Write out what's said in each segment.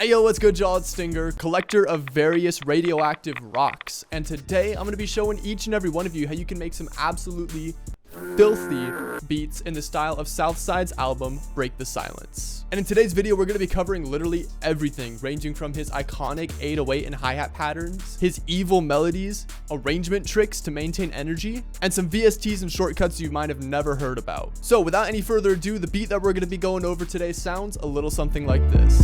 Hey yo, what's good y'all? It's Stinger, collector of various radioactive rocks, and today I'm going to be showing each and every one of you how you can make some absolutely filthy beats in the style of Southside's album Break the Silence. And in today's video we're going to be covering literally everything, ranging from his iconic 808 and hi-hat patterns, his evil melodies, arrangement tricks to maintain energy, and some VSTs and shortcuts you might have never heard about. So without any further ado, the beat that we're going to be going over today sounds a little something like this.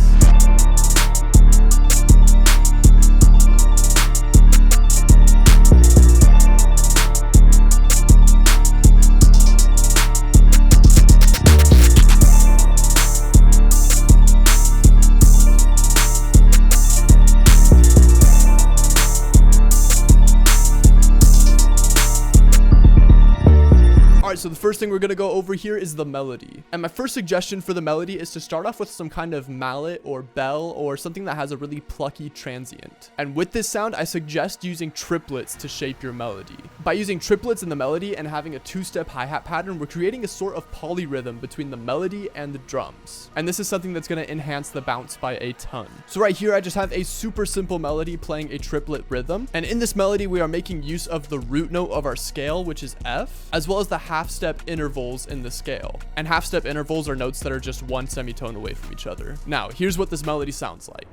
So the first thing we're going to go over here is the melody. And my first suggestion for the melody is to start off with some kind of mallet or bell or something that has a really plucky transient. And with this sound, I suggest using triplets to shape your melody. By using triplets in the melody and having a two-step hi-hat pattern, we're creating a sort of polyrhythm between the melody and the drums. And this is something that's going to enhance the bounce by a ton. So right here, I just have a super simple melody playing a triplet rhythm. And in this melody, we are making use of the root note of our scale, which is F, as well as the half-step intervals in the scale. And half-step intervals are notes that are just one semitone away from each other. Now, here's what this melody sounds like.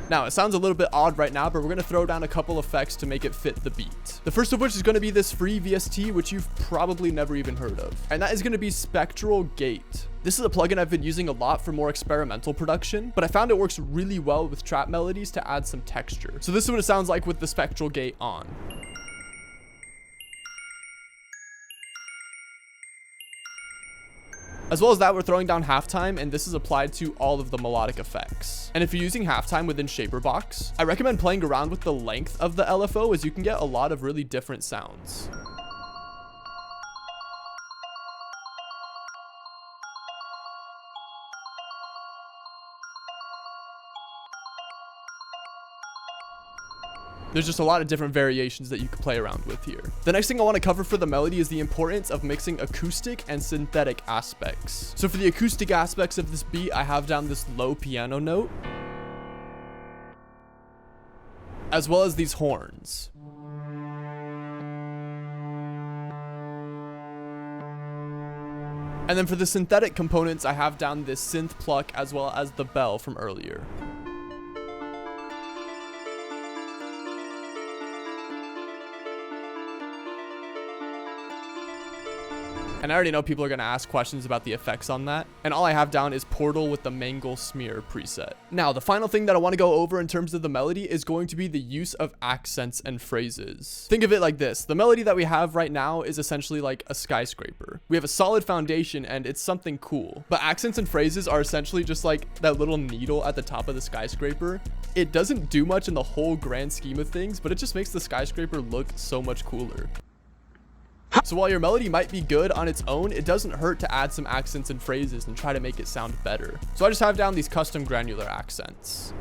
Now, it sounds a little bit odd right now, but we're going to throw down a couple effects to make it fit the beat. The first of which is going to be this free VST, which you've probably never even heard of. And that is going to be Spectral Gate. This is a plugin I've been using a lot for more experimental production, but I found it works really well with trap melodies to add some texture. So this is what it sounds like with the Spectral Gate on. As well as that, we're throwing down halftime, and this is applied to all of the melodic effects. And if you're using halftime within Shaperbox, I recommend playing around with the length of the LFO, as you can get a lot of really different sounds. There's just a lot of different variations that you can play around with here. The next thing I want to cover for the melody is the importance of mixing acoustic and synthetic aspects. So for the acoustic aspects of this beat, I have down this low piano note, as well as these horns. And then for the synthetic components, I have down this synth pluck as well as the bell from earlier. And I already know people are going to ask questions about the effects on that. And all I have down is Portal with the Mangle Smear preset. Now, the final thing that I want to go over in terms of the melody is going to be the use of accents and phrases. Think of it like this. The melody that we have right now is essentially like a skyscraper. We have a solid foundation and it's something cool. But accents and phrases are essentially just like that little needle at the top of the skyscraper. It doesn't do much in the whole grand scheme of things, but it just makes the skyscraper look so much cooler. So while your melody might be good on its own, it doesn't hurt to add some accents and phrases and try to make it sound better. So I just have down these custom granular accents.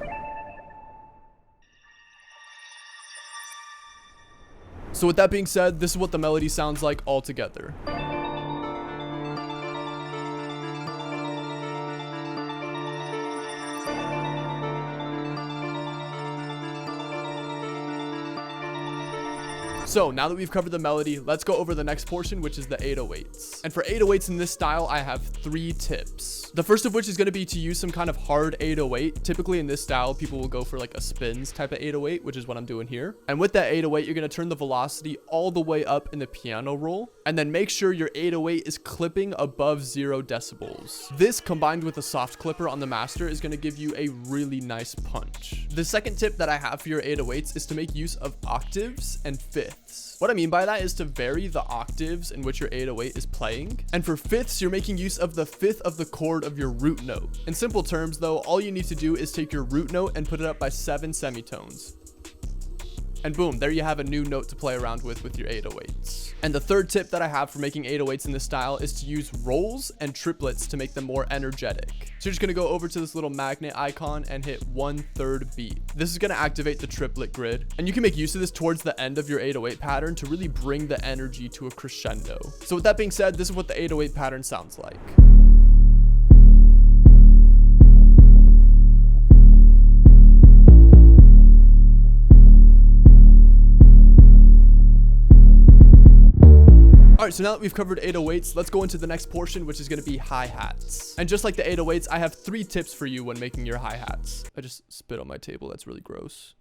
So with that being said, this is what the melody sounds like all together. So now that we've covered the melody, let's go over the next portion, which is the 808s. And for 808s in this style, I have 3 tips. The first of which is going to be to use some kind of hard 808. Typically in this style, people will go for like a spins type of 808, which is what I'm doing here. And with that 808, you're going to turn the velocity all the way up in the piano roll, and then make sure your 808 is clipping above 0 decibels. This combined with a soft clipper on the master is going to give you a really nice punch. The second tip that I have for your 808s is to make use of octaves and fifths. What I mean by that is to vary the octaves in which your 808 is playing. And for fifths, you're making use of the fifth of the chord of your root note. In simple terms though, all you need to do is take your root note and put it up by 7 semitones. And boom, there you have a new note to play around with your 808s. And the third tip that I have for making 808s in this style is to use rolls and triplets to make them more energetic. So you're just gonna go over to this little magnet icon and hit 1/3 beat. This is gonna activate the triplet grid, and you can make use of this towards the end of your 808 pattern to really bring the energy to a crescendo. So with that being said, this is what the 808 pattern sounds like. Alright, so now that we've covered 808s, let's go into the next portion, which is going to be hi-hats. And just like the 808s, I have 3 tips for you when making your hi-hats. I just spit on my table. That's really gross.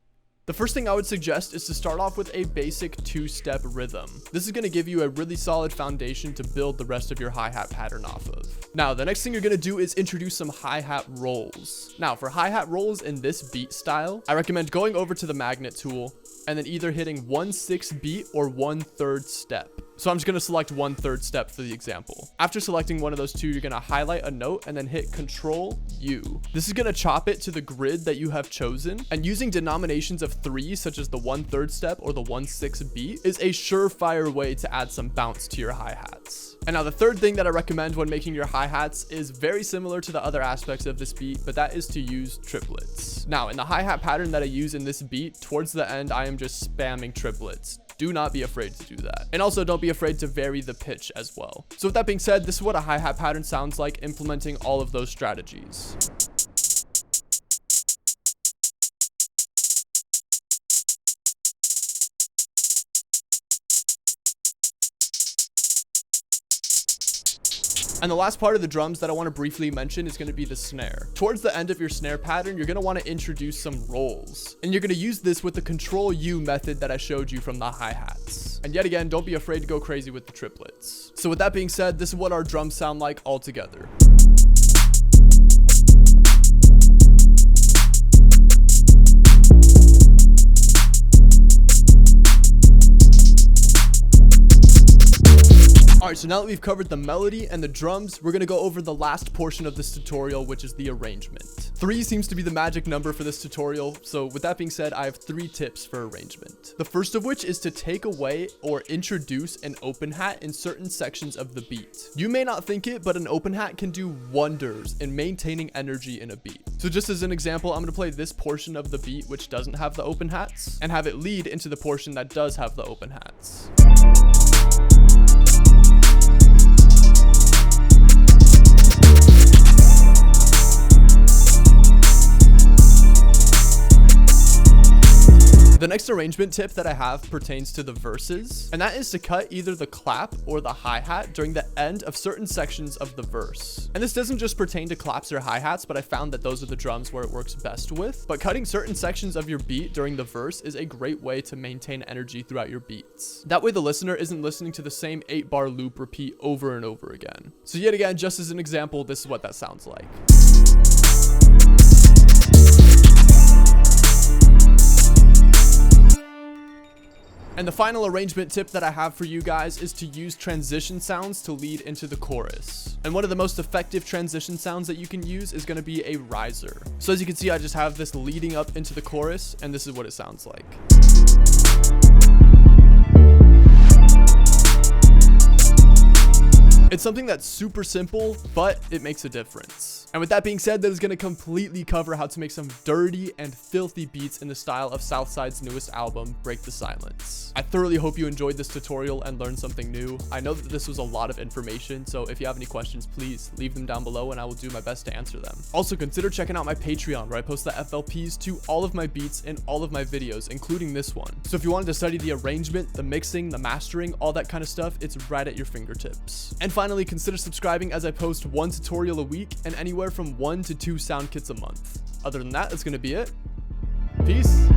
The first thing I would suggest is to start off with a basic 2-step rhythm. This is going to give you a really solid foundation to build the rest of your hi-hat pattern off of. Now, the next thing you're going to do is introduce some hi-hat rolls. Now, for hi-hat rolls in this beat style, I recommend going over to the magnet tool and then either hitting 1/6 beat or 1/3 step. So I'm just going to select 1/3 step for the example. After selecting one of those two, you're going to highlight a note and then hit Control U. This is going to chop it to the grid that you have chosen, and using denominations of 3, such as the 1/3 step or the 1/6 beat, is a surefire way to add some bounce to your hi-hats. And now the third thing that I recommend when making your hi-hats is very similar to the other aspects of this beat, but that is to use triplets. Now, in the hi-hat pattern that I use in this beat, towards the end, I am just spamming triplets. Do not be afraid to do that. And also don't be afraid to vary the pitch as well. So with that being said, this is what a hi-hat pattern sounds like implementing all of those strategies. And the last part of the drums that I want to briefly mention is going to be the snare. Towards the end of your snare pattern, you're going to want to introduce some rolls. And you're going to use this with the Control U method that I showed you from the hi-hats. And yet again, don't be afraid to go crazy with the triplets. So with that being said, this is what our drums sound like all together. Alright, so now that we've covered the melody and the drums, we're going to go over the last portion of this tutorial, which is the arrangement. 3 seems to be the magic number for this tutorial, so with that being said, I have 3 tips for arrangement. The first of which is to take away or introduce an open hat in certain sections of the beat. You may not think it, but an open hat can do wonders in maintaining energy in a beat. So just as an example, I'm going to play this portion of the beat which doesn't have the open hats, and have it lead into the portion that does have the open hats. The next arrangement tip that I have pertains to the verses, and that is to cut either the clap or the hi-hat during the end of certain sections of the verse. And this doesn't just pertain to claps or hi-hats, but I found that those are the drums where it works best with. But cutting certain sections of your beat during the verse is a great way to maintain energy throughout your beats. That way the listener isn't listening to the same 8-bar loop repeat over and over again. So yet again, just as an example, this is what that sounds like. And the final arrangement tip that I have for you guys is to use transition sounds to lead into the chorus. And one of the most effective transition sounds that you can use is going to be a riser. So as you can see, I just have this leading up into the chorus, and this is what it sounds like. It's something that's super simple, but it makes a difference. And with that being said, that is going to completely cover how to make some dirty and filthy beats in the style of Southside's newest album, Break the Silence. I thoroughly hope you enjoyed this tutorial and learned something new. I know that this was a lot of information, so if you have any questions, please leave them down below and I will do my best to answer them. Also, consider checking out my Patreon, where I post the FLPs to all of my beats in all of my videos, including this one. So if you wanted to study the arrangement, the mixing, the mastering, all that kind of stuff, it's right at your fingertips. And finally, consider subscribing, as I post 1 tutorial a week and anywhere from 1 to 2 sound kits a month. Other than that, that's going to be it. Peace.